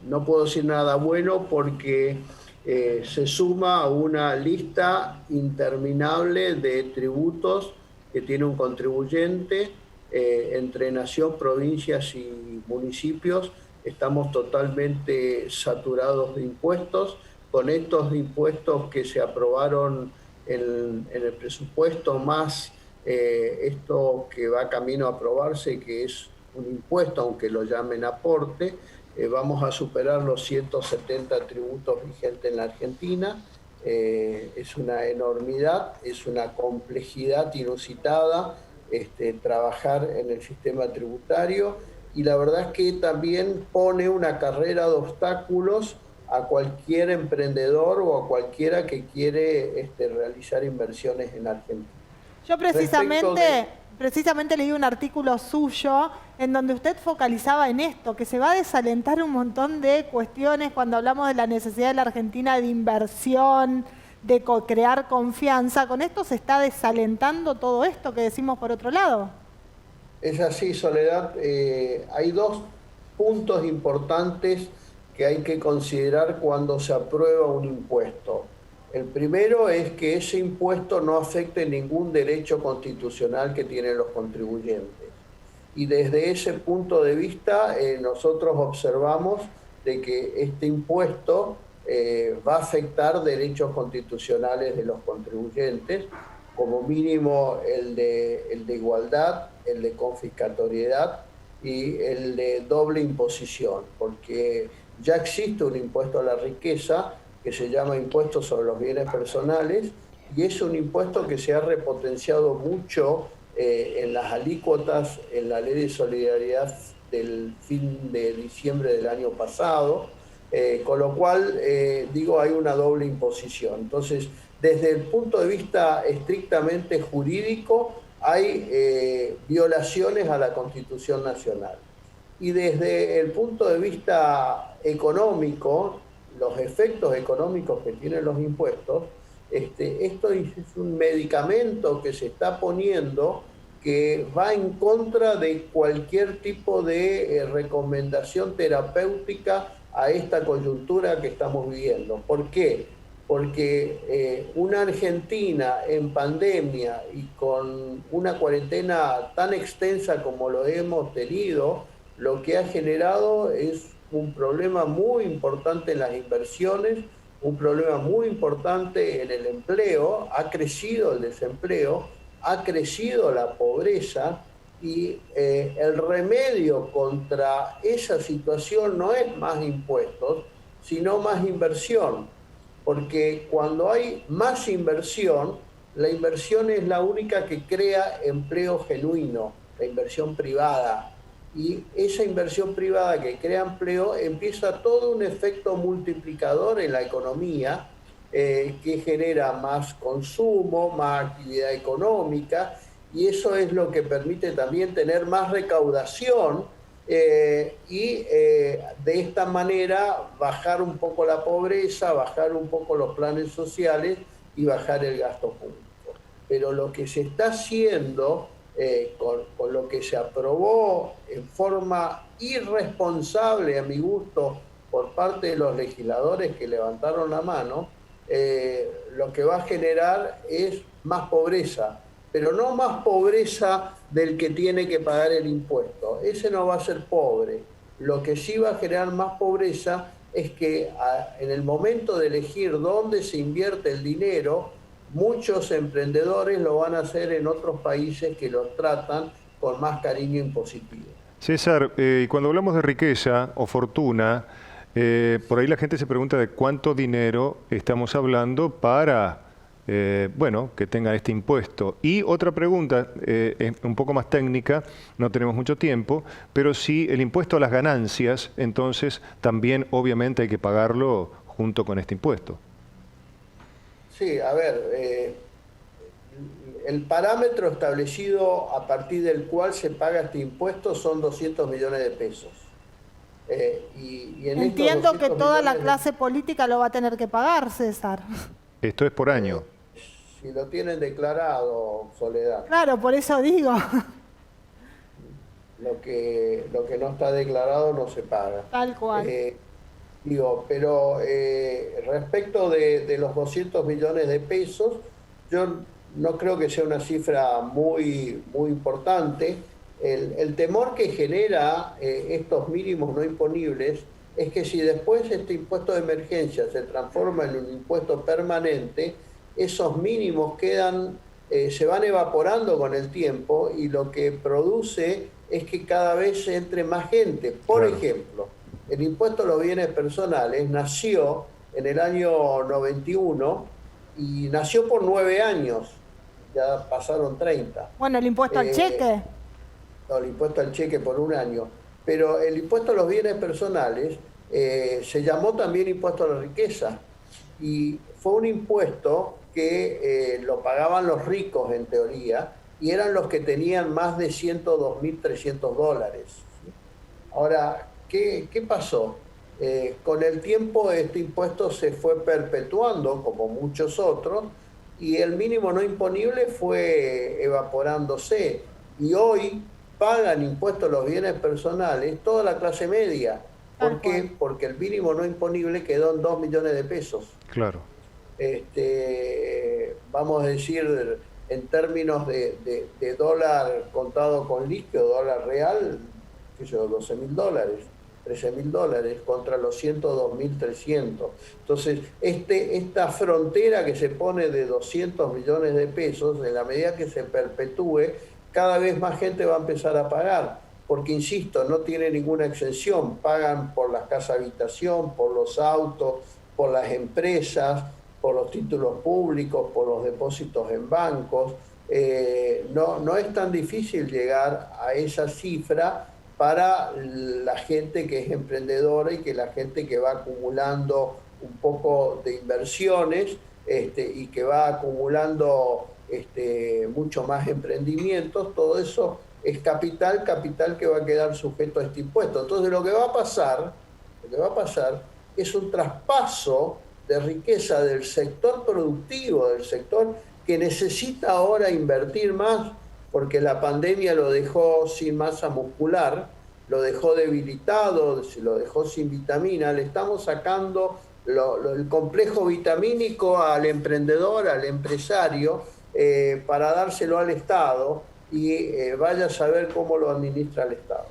no puedo decir nada bueno porque se suma a una lista interminable de tributos que tiene un contribuyente entre nación, provincias y municipios. Estamos totalmente saturados de impuestos. Con estos impuestos que se aprobaron en el presupuesto, más esto que va camino a aprobarse, que es un impuesto, aunque lo llamen aporte, vamos a superar los 170 tributos vigentes en la Argentina. Es una enormidad, es una complejidad inusitada trabajar en el sistema tributario, y la verdad es que también pone una carrera de obstáculos a cualquier emprendedor o a cualquiera que quiere realizar inversiones en Argentina. Yo Respecto de, precisamente leí un artículo suyo en donde usted focalizaba en esto, que se va a desalentar un montón de cuestiones cuando hablamos de la necesidad de la Argentina de inversión, de crear confianza. ¿Con esto se está desalentando todo esto que decimos por otro lado? es así, Soledad, hay dos puntos importantes que hay que considerar cuando se aprueba un impuesto. El primero es que ese impuesto no afecte ningún derecho constitucional que tienen los contribuyentes. Y desde ese punto de vista, nosotros observamos de que este impuesto va a afectar derechos constitucionales de los contribuyentes, como mínimo el de igualdad, el de confiscatoriedad y el de doble imposición, porque ya existe un impuesto a la riqueza que se llama impuesto sobre los bienes personales, y es un impuesto que se ha repotenciado mucho en las alícuotas en la ley de solidaridad del fin de diciembre del año pasado, con lo cual, digo, hay una doble imposición. Entonces, desde el punto de vista estrictamente jurídico, hay violaciones a la Constitución Nacional. Y desde el punto de vista económico, los efectos económicos que tienen los impuestos, esto es un medicamento que se está poniendo que va en contra de cualquier tipo de recomendación terapéutica a esta coyuntura que estamos viviendo. ¿Por qué? Porque una Argentina en pandemia y con una cuarentena tan extensa como lo hemos tenido, lo que ha generado es un problema muy importante en las inversiones, un problema muy importante en el empleo, ha crecido el desempleo, ha crecido la pobreza, y el remedio contra esa situación no es más impuestos, sino más inversión, porque cuando hay más inversión, la inversión es la única que crea empleo genuino, la inversión privada. Y esa inversión privada que crea empleo empieza todo un efecto multiplicador en la economía, que genera más consumo, más actividad económica, y eso es lo que permite también tener más recaudación, de esta manera bajar un poco la pobreza, bajar un poco los planes sociales y bajar el gasto público. Pero lo que se está haciendo con lo que se aprobó en forma irresponsable, a mi gusto, por parte de los legisladores que levantaron la mano, lo que va a generar es más pobreza, pero no más pobreza del que tiene que pagar el impuesto. Ese no va a ser pobre. Lo que sí va a generar más pobreza es que en el momento de elegir dónde se invierte el dinero, muchos emprendedores lo van a hacer en otros países que los tratan con más cariño impositivo. César, y cuando hablamos de riqueza o fortuna, por ahí la gente se pregunta de cuánto dinero estamos hablando para, bueno, que tengan este impuesto. Y otra pregunta, un poco más técnica, no tenemos mucho tiempo, pero si el impuesto a las ganancias, entonces también obviamente hay que pagarlo junto con este impuesto. Sí, a ver, el parámetro establecido a partir del cual se paga este impuesto son 200 millones de pesos. Y en estos Entiendo que 200 toda la millones clase política lo va a tener que pagar, César. Esto es por año. si lo tienen declarado, Soledad. Claro, por eso digo. Lo que no está declarado no se paga. Tal cual. Digo, pero respecto de los 200 millones de pesos, yo no creo que sea una cifra muy importante. El temor que genera estos mínimos no imponibles es que si después este impuesto de emergencia se transforma en un impuesto permanente, esos mínimos quedan, se van evaporando con el tiempo y lo que produce es que cada vez entre más gente. Por Claro. ejemplo, el impuesto a los bienes personales nació en el año 91 y nació por 9 años, ya pasaron 30. Bueno, el impuesto al Eh, cheque. no, el impuesto al cheque por un año, pero el impuesto a los bienes personales se llamó también impuesto a la riqueza y fue un impuesto que lo pagaban los ricos en teoría y eran los que tenían más de $102.300. Ahora, ¿qué pasó? Con el tiempo este impuesto se fue perpetuando, como muchos otros, y el mínimo no imponible fue evaporándose. Y hoy pagan impuestos a los bienes personales toda la clase media. Tal ¿Por qué? cual. Porque el mínimo no imponible quedó en 2 millones de pesos. Claro. Vamos a decir, en términos de dólar contado con líquido, dólar real, qué sé yo, $12.000, $13.000 contra los 102.300. Entonces, esta frontera que se pone de 200 millones de pesos, en la medida que se perpetúe, cada vez más gente va a empezar a pagar. Porque, insisto, no tiene ninguna exención. Pagan por las casas habitación, por los autos, por las empresas, por los títulos públicos, por los depósitos en bancos. No es tan difícil llegar a esa cifra para la gente que es emprendedora y que la gente que va acumulando un poco de inversiones y que va acumulando mucho más emprendimientos. Todo eso es capital que va a quedar sujeto a este impuesto. Entonces lo que va a pasar es un traspaso de riqueza del sector productivo, del sector que necesita ahora invertir más, porque la pandemia lo dejó sin masa muscular, lo dejó debilitado, lo dejó sin vitamina. Le estamos sacando el complejo vitamínico al emprendedor, al empresario, para dárselo al Estado y vaya a saber cómo lo administra el Estado.